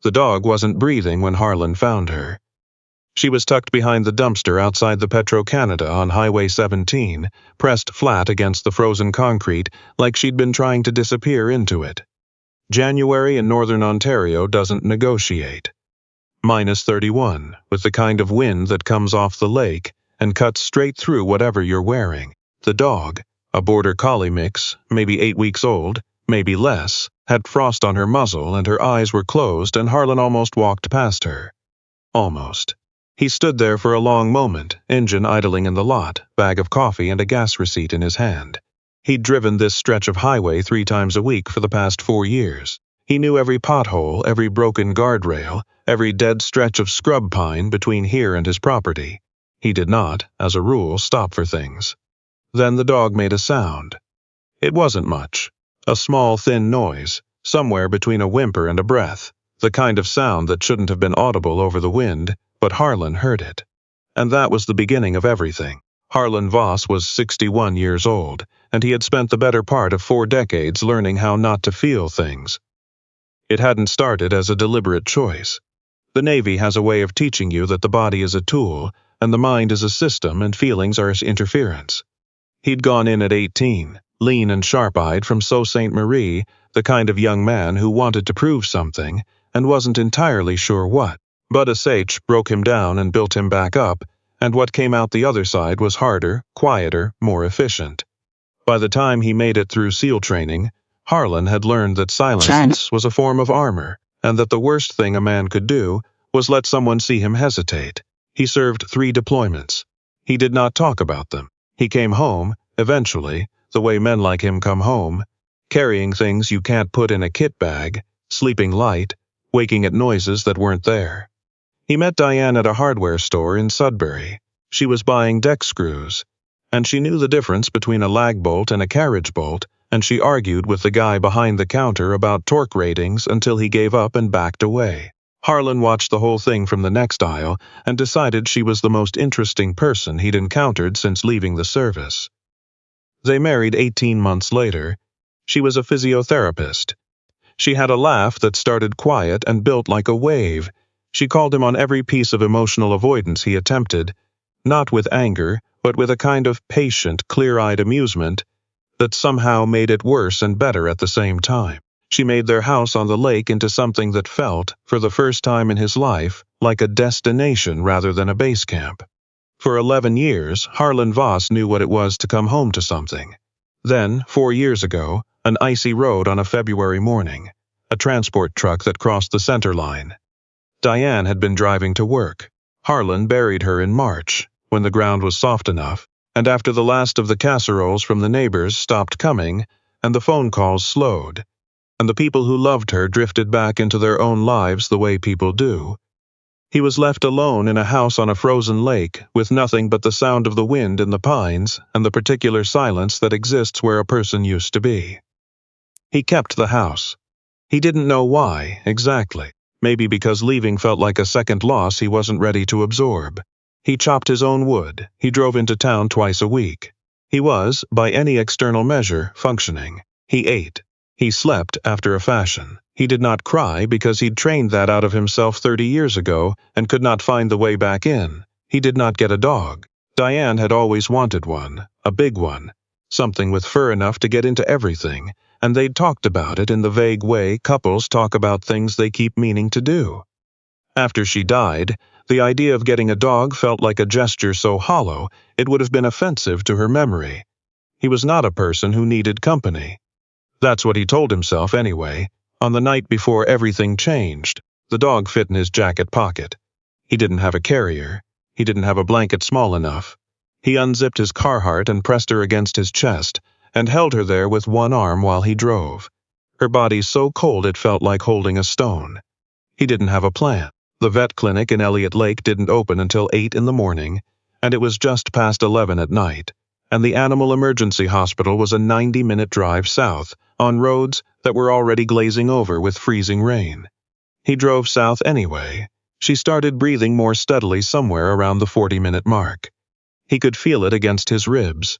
The dog wasn't breathing when Harlan found her. She was tucked behind the dumpster outside the Petro-Canada on Highway 17, pressed flat against the frozen concrete like she'd been trying to disappear into it. January in northern Ontario doesn't negotiate. -31, with the kind of wind that comes off the lake and cuts straight through whatever you're wearing. The dog, a Border Collie mix, maybe 8 weeks old, maybe less, had frost on her muzzle and her eyes were closed, and Harlan almost walked past her. Almost. He stood there for a long moment, engine idling in the lot, bag of coffee and a gas receipt in his hand. He'd driven this stretch of highway 3 times a week for the past 4 years. He knew every pothole, every broken guardrail, every dead stretch of scrub pine between here and his property. He did not, as a rule, stop for things. Then the dog made a sound. It wasn't much. A small, thin noise, somewhere between a whimper and a breath, the kind of sound that shouldn't have been audible over the wind, but Harlan heard it. And that was the beginning of everything. Harlan Voss was 61 years old, and he had spent the better part of 4 decades learning how not to feel things. It hadn't started as a deliberate choice. The Navy has a way of teaching you that the body is a tool, and the mind is a system, and feelings are interference. He'd gone in at 18, lean and sharp-eyed from Sault Ste. Marie, the kind of young man who wanted to prove something, and wasn't entirely sure what. But a SH broke him down and built him back up, and what came out the other side was harder, quieter, more efficient. By the time he made it through SEAL training, Harlan had learned that silence was a form of armor, and that the worst thing a man could do was let someone see him hesitate. He served 3 deployments. He did not talk about them. He came home, eventually, the way men like him come home, carrying things you can't put in a kit bag, sleeping light, waking at noises that weren't there. He met Diane at a hardware store in Sudbury. She was buying deck screws, and she knew the difference between a lag bolt and a carriage bolt, and she argued with the guy behind the counter about torque ratings until he gave up and backed away. Harlan watched the whole thing from the next aisle and decided she was the most interesting person he'd encountered since leaving the service. They married 18 months later. She was a physiotherapist. She had a laugh that started quiet and built like a wave. She called him on every piece of emotional avoidance he attempted, not with anger, but with a kind of patient, clear-eyed amusement that somehow made it worse and better at the same time. She made their house on the lake into something that felt, for the first time in his life, like a destination rather than a base camp. For 11 years, Harlan Voss knew what it was to come home to something. Then, 4 years ago, an icy road on a February morning, a transport truck that crossed the center line. Diane had been driving to work. Harlan buried her in March, when the ground was soft enough, and after the last of the casseroles from the neighbors stopped coming, and the phone calls slowed, and the people who loved her drifted back into their own lives the way people do. He was left alone in a house on a frozen lake, with nothing but the sound of the wind in the pines and the particular silence that exists where a person used to be. He kept the house. He didn't know why, exactly. Maybe because leaving felt like a second loss he wasn't ready to absorb. He chopped his own wood. He drove into town twice a week. He was, by any external measure, functioning. He ate. He slept after a fashion. He did not cry because he'd trained that out of himself 30 years ago and could not find the way back in. He did not get a dog. Diane had always wanted one, a big one, something with fur enough to get into everything, and they'd talked about it in the vague way couples talk about things they keep meaning to do. After she died, the idea of getting a dog felt like a gesture so hollow it would have been offensive to her memory. He was not a person who needed company. That's what he told himself anyway. On the night before everything changed, the dog fit in his jacket pocket. He didn't have a carrier. He didn't have a blanket small enough. He unzipped his Carhartt and pressed her against his chest, and held her there with one arm while he drove. Her body so cold it felt like holding a stone. He didn't have a plan. The vet clinic in Elliott Lake didn't open until 8 in the morning, and it was just past 11 at night, and the animal emergency hospital was a 90-minute drive south, on roads that were already glazing over with freezing rain. He drove south anyway. She started breathing more steadily somewhere around the 40-minute mark. He could feel it against his ribs.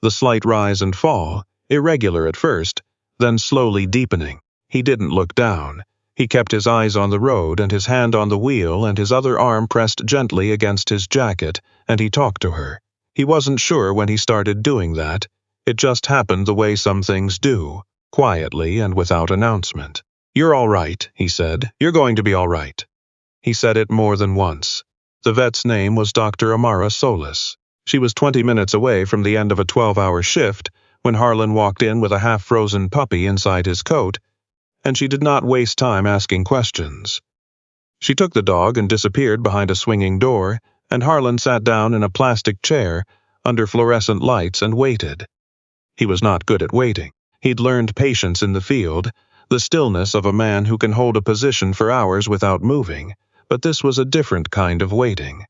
The slight rise and fall, irregular at first, then slowly deepening. He didn't look down. He kept his eyes on the road and his hand on the wheel and his other arm pressed gently against his jacket, and he talked to her. He wasn't sure when he started doing that. It just happened the way some things do, quietly and without announcement. "You're all right," he said. "You're going to be all right." He said it more than once. The vet's name was Dr. Amara Solis. She was 20 minutes away from the end of a 12-hour shift when Harlan walked in with a half-frozen puppy inside his coat, and she did not waste time asking questions. She took the dog and disappeared behind a swinging door, and Harlan sat down in a plastic chair under fluorescent lights and waited. He was not good at waiting. He'd learned patience in the field, the stillness of a man who can hold a position for hours without moving, but this was a different kind of waiting.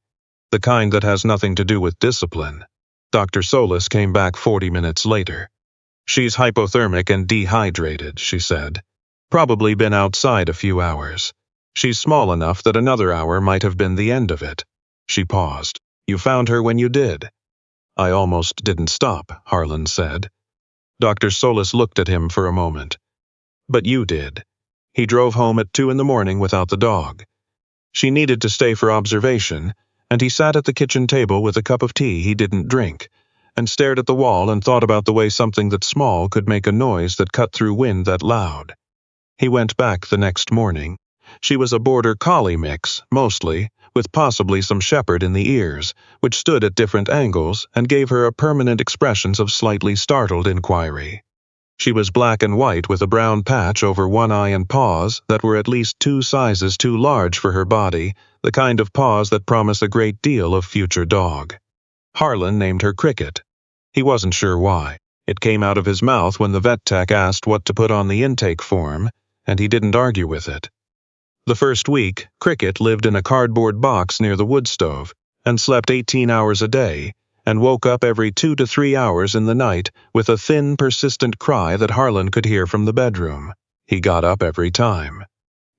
The kind that has nothing to do with discipline. Dr. Solis came back 40 minutes later. "She's hypothermic and dehydrated," she said. "Probably been outside a few hours. She's small enough that another hour might have been the end of it." She paused. "You found her when you did?" "I almost didn't stop," Harlan said. Dr. Solis looked at him for a moment. "But you did." He drove home at 2 in the morning without the dog. She needed to stay for observation, and he sat at the kitchen table with a cup of tea he didn't drink, and stared at the wall and thought about the way something that small could make a noise that cut through wind that loud. He went back the next morning. She was a Border Collie mix, mostly, with possibly some Shepherd in the ears, which stood at different angles and gave her a permanent expressions of slightly startled inquiry. She was black and white with a brown patch over one eye and paws that were at least 2 sizes too large for her body, the kind of paws that promise a great deal of future dog. Harlan named her Cricket. He wasn't sure why. It came out of his mouth when the vet tech asked what to put on the intake form, and he didn't argue with it. The first week, Cricket lived in a cardboard box near the wood stove and slept 18 hours a day, and woke up every 2 to 3 hours in the night with a thin, persistent cry that Harlan could hear from the bedroom. He got up every time.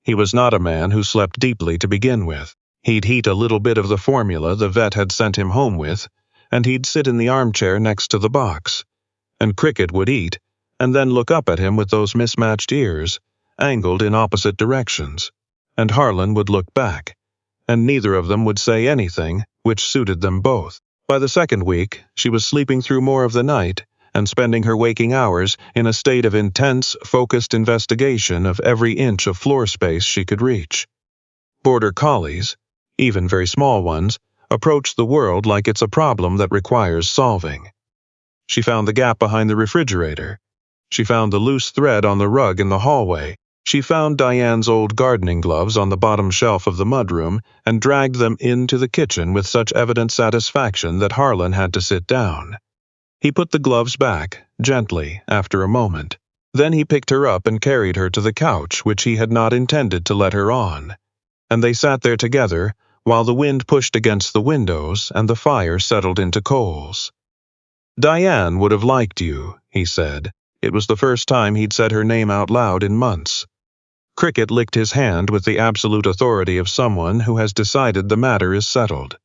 He was not a man who slept deeply to begin with. He'd eat a little bit of the formula the vet had sent him home with, and he'd sit in the armchair next to the box. And Cricket would eat, and then look up at him with those mismatched ears, angled in opposite directions. And Harlan would look back, and neither of them would say anything, which suited them both. By the second week, she was sleeping through more of the night and spending her waking hours in a state of intense, focused investigation of every inch of floor space she could reach. Border Collies, even very small ones, approach the world like it's a problem that requires solving. She found the gap behind the refrigerator. She found the loose thread on the rug in the hallway. She found Diane's old gardening gloves on the bottom shelf of the mudroom and dragged them into the kitchen with such evident satisfaction that Harlan had to sit down. He put the gloves back, gently, after a moment. Then he picked her up and carried her to the couch, which he had not intended to let her on. And they sat there together, while the wind pushed against the windows and the fire settled into coals. "Diane would have liked you," he said. It was the first time he'd said her name out loud in months. Cricket licked his hand with the absolute authority of someone who has decided the matter is settled.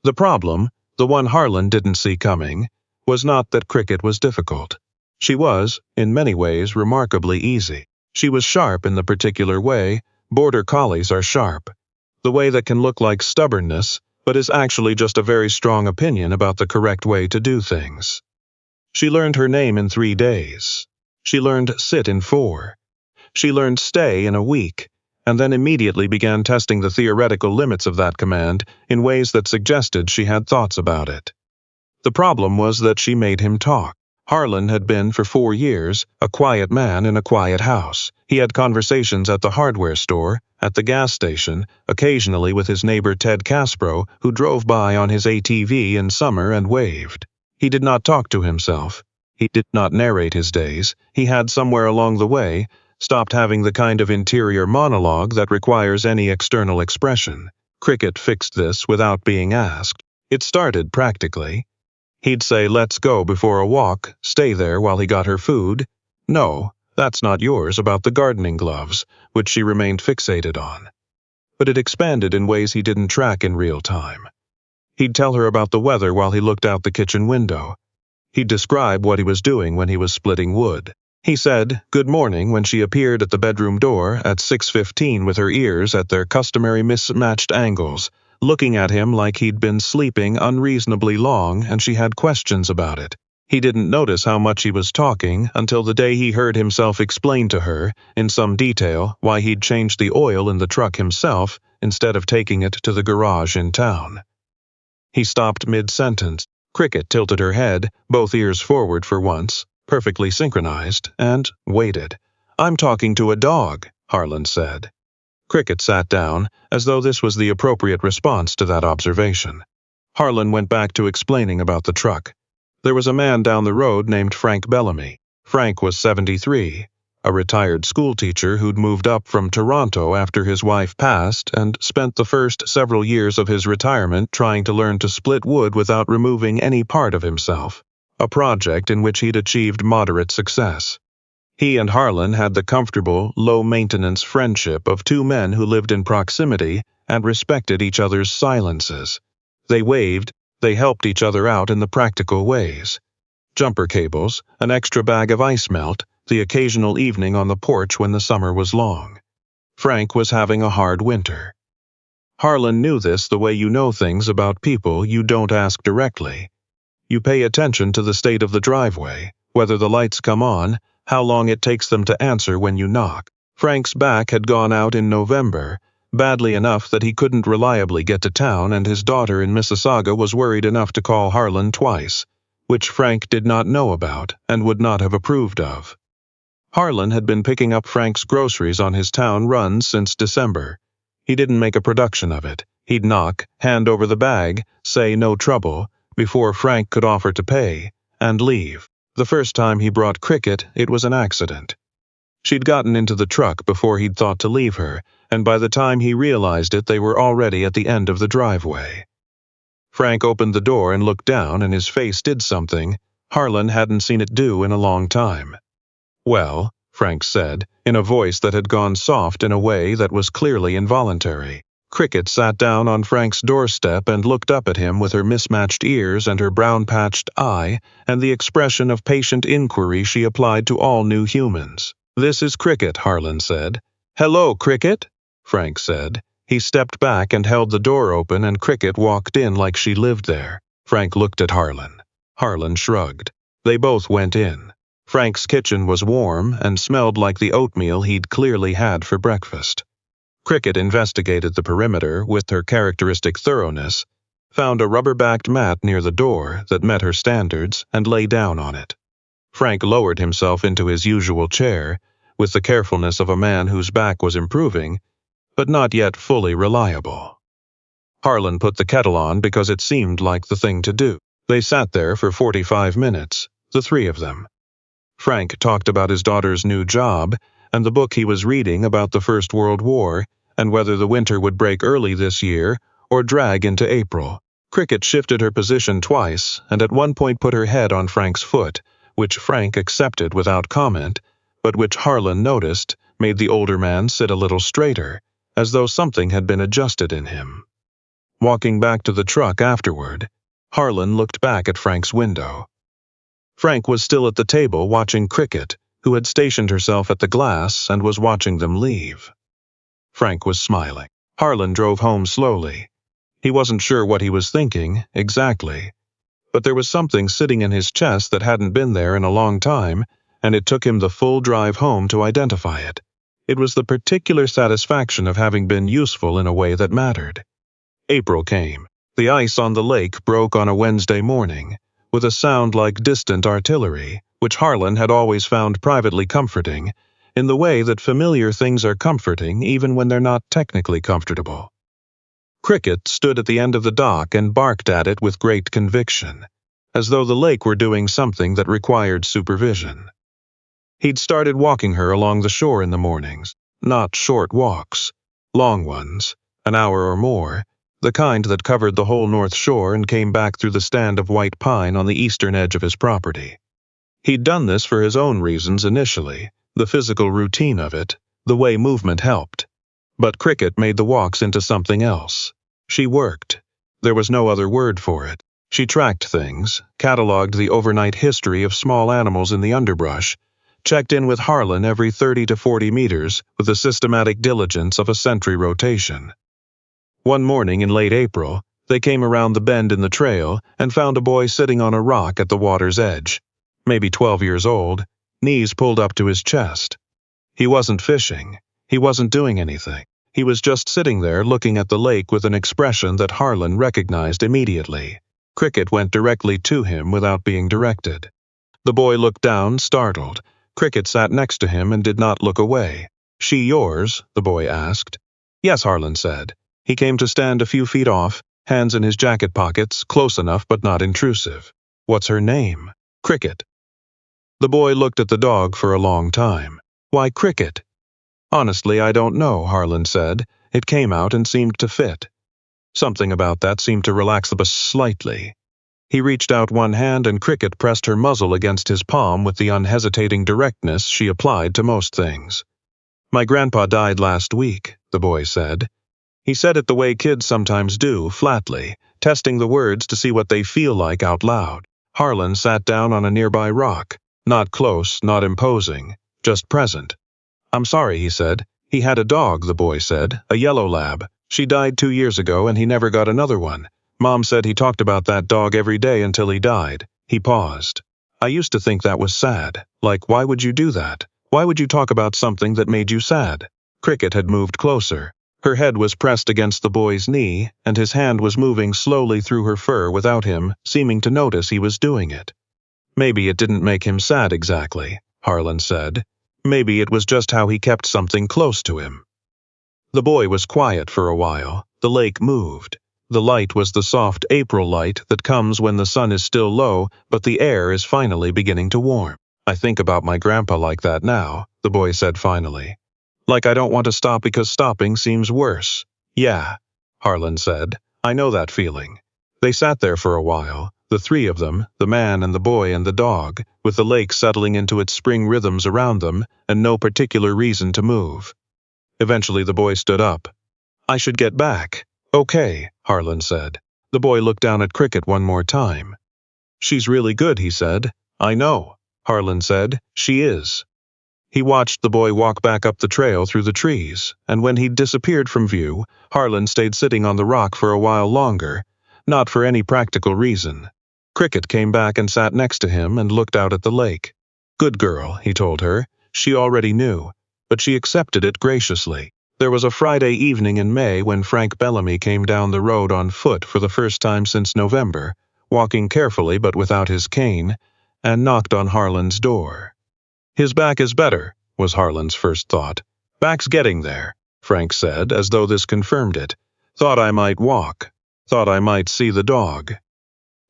The problem, the one Harlan didn't see coming, was not that Cricket was difficult. She was, in many ways, remarkably easy. She was sharp in the particular way Border Collies are sharp, the way that can look like stubbornness, but is actually just a very strong opinion about the correct way to do things. She learned her name in 3 days. She learned sit in 4. She learned stay in a week, and then immediately began testing the theoretical limits of that command in ways that suggested she had thoughts about it. The problem was that she made him talk. Harlan had been, for 4 years, a quiet man in a quiet house. He had conversations at the hardware store, at the gas station, occasionally with his neighbor Ted Caspro, who drove by on his ATV in summer and waved. He did not talk to himself. He did not narrate his days. He had somewhere along the way stopped having the kind of interior monologue that requires any external expression. Cricket fixed this without being asked. It started practically. He'd say, "Let's go before a walk," stay there while he got her food. "No, that's not yours," about the gardening gloves, which she remained fixated on. But it expanded in ways he didn't track in real time. He'd tell her about the weather while he looked out the kitchen window. He'd describe what he was doing when he was splitting wood. He said good morning when she appeared at the bedroom door at 6:15 with her ears at their customary mismatched angles, looking at him like he'd been sleeping unreasonably long and she had questions about it. He didn't notice how much he was talking until the day he heard himself explain to her, in some detail, why he'd changed the oil in the truck himself instead of taking it to the garage in town. He stopped mid-sentence. Cricket tilted her head, both ears forward for once, perfectly synchronized, and waited. "I'm talking to a dog," Harlan said. Cricket sat down, as though this was the appropriate response to that observation. Harlan went back to explaining about the truck. There was a man down the road named Frank Bellamy. Frank was 73, a retired schoolteacher who'd moved up from Toronto after his wife passed and spent the first several years of his retirement trying to learn to split wood without removing any part of himself, a project in which he'd achieved moderate success. He and Harlan had the comfortable, low-maintenance friendship of two men who lived in proximity and respected each other's silences. They waved, they helped each other out in the practical ways. Jumper cables, an extra bag of ice melt, the occasional evening on the porch when the summer was long. Frank was having a hard winter. Harlan knew this the way you know things about people you don't ask directly. You pay attention to the state of the driveway, whether the lights come on, how long it takes them to answer when you knock. Frank's back had gone out in November, badly enough that he couldn't reliably get to town, and his daughter in Mississauga was worried enough to call Harlan twice, which Frank did not know about and would not have approved of. Harlan had been picking up Frank's groceries on his town runs since December. He didn't make a production of it. He'd knock, hand over the bag, say no trouble, before Frank could offer to pay, and leave. The first time he brought Cricket, it was an accident. She'd gotten into the truck before he'd thought to leave her, and by the time he realized it, they were already at the end of the driveway. Frank opened the door and looked down, and his face did something Harlan hadn't seen it do in a long time. "Well," Frank said, in a voice that had gone soft in a way that was clearly involuntary. Cricket sat down on Frank's doorstep and looked up at him with her mismatched ears and her brown-patched eye and the expression of patient inquiry she applied to all new humans. "This is Cricket," Harlan said. "Hello, Cricket," Frank said. He stepped back and held the door open, and Cricket walked in like she lived there. Frank looked at Harlan. Harlan shrugged. They both went in. Frank's kitchen was warm and smelled like the oatmeal he'd clearly had for breakfast. Cricket investigated the perimeter with her characteristic thoroughness, found a rubber-backed mat near the door that met her standards, and lay down on it. Frank lowered himself into his usual chair, with the carefulness of a man whose back was improving, but not yet fully reliable. Harlan put the kettle on because it seemed like the thing to do. They sat there for 45 minutes, the three of them. Frank talked about his daughter's new job and the book he was reading about the First World War and whether the winter would break early this year or drag into April. Cricket shifted her position twice and at one point put her head on Frank's foot, which Frank accepted without comment, but which Harlan noticed made the older man sit a little straighter, as though something had been adjusted in him. Walking back to the truck afterward, Harlan looked back at Frank's window. Frank was still at the table watching Cricket, who had stationed herself at the glass and was watching them leave. Frank was smiling. Harlan drove home slowly. He wasn't sure what he was thinking, exactly, but there was something sitting in his chest that hadn't been there in a long time, and it took him the full drive home to identify it. It was the particular satisfaction of having been useful in a way that mattered. April came. The ice on the lake broke on a Wednesday morning, with a sound like distant artillery, which Harlan had always found privately comforting, in the way that familiar things are comforting even when they're not technically comfortable. Cricket stood at the end of the dock and barked at it with great conviction, as though the lake were doing something that required supervision. He'd started walking her along the shore in the mornings, not short walks, long ones, an hour or more, the kind that covered the whole North Shore and came back through the stand of white pine on the eastern edge of his property. He'd done this for his own reasons initially, the physical routine of it, the way movement helped. But Cricket made the walks into something else. She worked. There was no other word for it. She tracked things, cataloged the overnight history of small animals in the underbrush, checked in with Harlan every 30 to 40 meters with the systematic diligence of a sentry rotation. One morning in late April, they came around the bend in the trail and found a boy sitting on a rock at the water's edge. Maybe 12 years old, knees pulled up to his chest. He wasn't fishing. He wasn't doing anything. He was just sitting there looking at the lake with an expression that Harlan recognized immediately. Cricket went directly to him without being directed. The boy looked down, startled. Cricket sat next to him and did not look away. "She yours?" the boy asked. "Yes," Harlan said. He came to stand a few feet off, hands in his jacket pockets, close enough but not intrusive. "What's her name?" "Cricket." The boy looked at the dog for a long time. "Why Cricket?" "Honestly, I don't know," Harlan said. It came out and seemed to fit. Something about that seemed to relax the bus slightly. He reached out one hand and Cricket pressed her muzzle against his palm with the unhesitating directness she applied to most things. "My grandpa died last week," the boy said. He said it the way kids sometimes do, flatly, testing the words to see what they feel like out loud. Harlan sat down on a nearby rock, not close, not imposing, just present. "I'm sorry," he said. "He had a dog," the boy said, "a yellow lab. She died 2 years ago and he never got another one. Mom said he talked about that dog every day until he died." He paused. "I used to think that was sad. Like, why would you do that? Why would you talk about something that made you sad?" Cricket had moved closer. Her head was pressed against the boy's knee, and his hand was moving slowly through her fur without him seeming to notice he was doing it. "Maybe it didn't make him sad exactly," Harlan said. "Maybe it was just how he kept something close to him." The boy was quiet for a while. The lake moved. The light was the soft April light that comes when the sun is still low, but the air is finally beginning to warm. "I think about my grandpa like that now," the boy said finally. "Like I don't want to stop because stopping seems worse." "Yeah," Harlan said. "I know that feeling." They sat there for a while, the three of them, the man and the boy and the dog, with the lake settling into its spring rhythms around them and no particular reason to move. Eventually the boy stood up. "I should get back." "Okay," Harlan said. The boy looked down at Cricket one more time. "She's really good," he said. "I know," Harlan said. "She is." He watched the boy walk back up the trail through the trees, and when he'd disappeared from view, Harlan stayed sitting on the rock for a while longer, not for any practical reason. Cricket came back and sat next to him and looked out at the lake. "Good girl," he told her. She already knew, but she accepted it graciously. There was a Friday evening in May when Frank Bellamy came down the road on foot for the first time since November, walking carefully but without his cane, and knocked on Harlan's door. "His back is better," was Harlan's first thought. "Back's getting there," Frank said, as though this confirmed it. "Thought I might walk. Thought I might see the dog."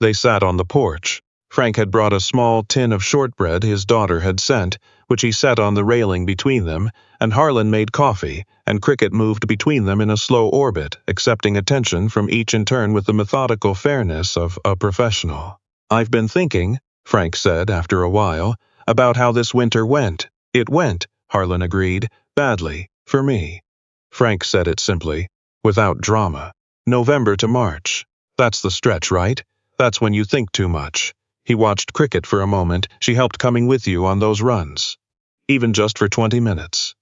They sat on the porch. Frank had brought a small tin of shortbread his daughter had sent, which he set on the railing between them, and Harlan made coffee, and Cricket moved between them in a slow orbit, accepting attention from each in turn with the methodical fairness of a professional. "I've been thinking," Frank said after a while, "about how this winter went." "It went," Harlan agreed, "badly, for me." Frank said it simply, without drama. "November to March. That's the stretch, right? That's when you think too much." He watched Cricket for a moment. "She helped coming with you on those runs. Even just for 20 minutes.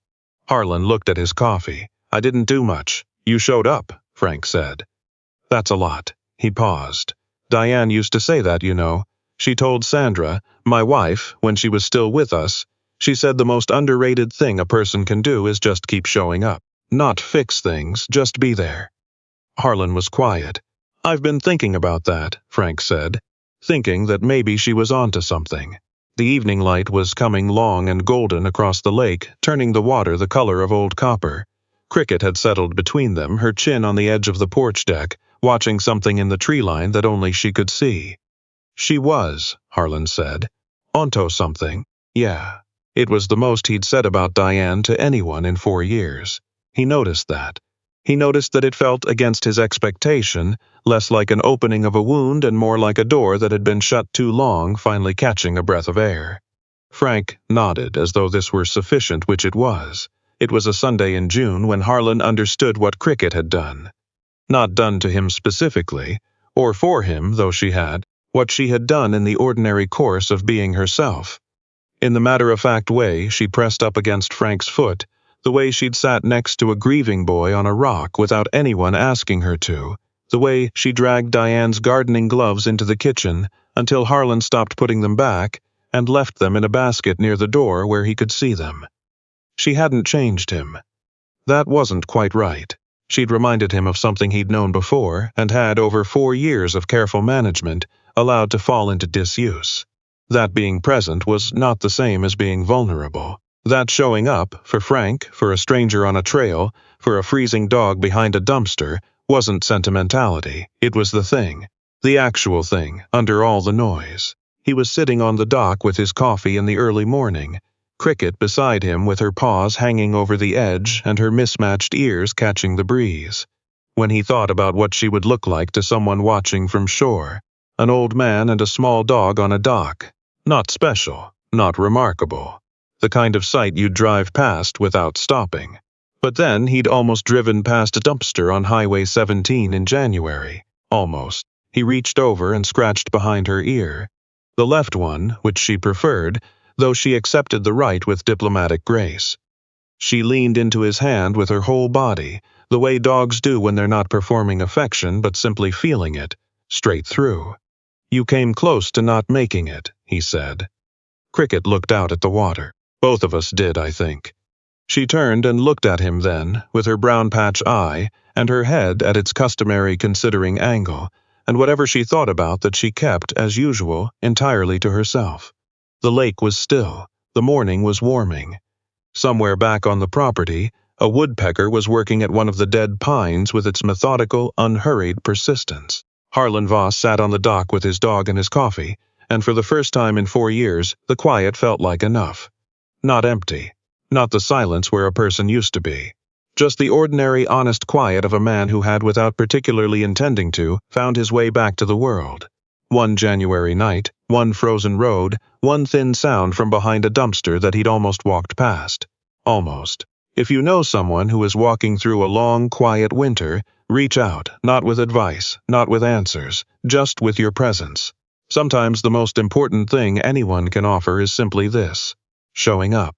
Harlan looked at his coffee. "I didn't do much. You showed up," Frank said. "That's a lot." He paused. "Diane used to say that, you know. She told Sandra, my wife, when she was still with us, she said the most underrated thing a person can do is just keep showing up. Not fix things, just be there." Harlan was quiet. "I've been thinking about that," Frank said. Thinking that maybe she was onto something. The evening light was coming long and golden across the lake, turning the water the color of old copper. Cricket had settled between them, her chin on the edge of the porch deck, watching something in the tree line that only she could see. "She was," Harlan said. "Onto something. Yeah." It was the most he'd said about Diane to anyone in 4 years. He noticed that. He noticed that it felt against his expectation, less like an opening of a wound and more like a door that had been shut too long, finally catching a breath of air. Frank nodded as though this were sufficient, which it was. It was a Sunday in June when Harlan understood what Cricket had done. Not done to him specifically, or for him, though she had, what she had done in the ordinary course of being herself. In the matter-of-fact way she pressed up against Frank's foot, the way she'd sat next to a grieving boy on a rock without anyone asking her to, the way she dragged Diane's gardening gloves into the kitchen until Harlan stopped putting them back and left them in a basket near the door where he could see them. She hadn't changed him. That wasn't quite right. She'd reminded him of something he'd known before and had, over 4 years of careful management, allowed to fall into disuse. That being present was not the same as being vulnerable. That showing up, for Frank, for a stranger on a trail, for a freezing dog behind a dumpster, wasn't sentimentality. It was the thing. The actual thing, under all the noise. He was sitting on the dock with his coffee in the early morning, Cricket beside him with her paws hanging over the edge and her mismatched ears catching the breeze. When he thought about what she would look like to someone watching from shore, an old man and a small dog on a dock. Not special, not remarkable. The kind of sight you'd drive past without stopping. But then he'd almost driven past a dumpster on Highway 17 in January. Almost. He reached over and scratched behind her ear. The left one, which she preferred, though she accepted the right with diplomatic grace. She leaned into his hand with her whole body, the way dogs do when they're not performing affection but simply feeling it, straight through. "You came close to not making it," he said. Cricket looked out at the water. "Both of us did, I think." She turned and looked at him then, with her brown patch eye, and her head at its customary considering angle, and whatever she thought about that she kept, as usual, entirely to herself. The lake was still. The morning was warming. Somewhere back on the property, a woodpecker was working at one of the dead pines with its methodical, unhurried persistence. Harlan Voss sat on the dock with his dog and his coffee, and for the first time in 4 years, the quiet felt like enough. Not empty. Not the silence where a person used to be. Just the ordinary, honest quiet of a man who had, without particularly intending to, found his way back to the world. One January night, one frozen road, one thin sound from behind a dumpster that he'd almost walked past. Almost. If you know someone who is walking through a long, quiet winter, reach out, not with advice, not with answers, just with your presence. Sometimes the most important thing anyone can offer is simply this: showing up.